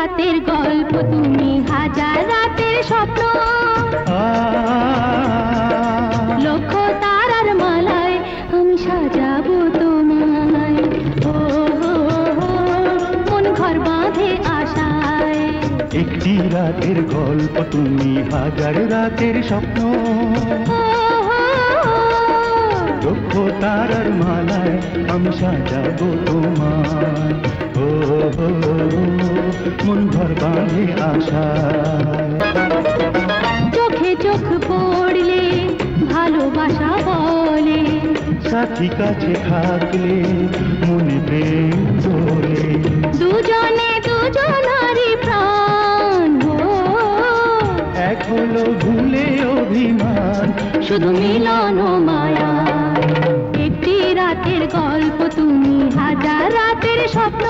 রাতের গল্প তুমি, হাজার রাতের স্বপ্ন। লক্ষ তারার মালায় আমি সাজাবো তোমায়। ও মন ঘর বাঁধে আশায়। একটি রাতের গল্প তুমি, হাজার রাতের স্বপ্ন। লক্ষ তারার মালায় আমি সাজাবো তোমায়। ও মন ঘর বাঁধে আশায়। চোখে চোখ পড়লে ভালোবাসা বলে, সাথী কাছে থাকলে মনে প্রেম তোলে। দুজনে দুজনারই প্রাণ। এক হলো ভুলে অভিমান, শুধু মিলন ও মায়া। একটি রাতের গল্প তুমি, হাজার রাতের স্বপ্ন।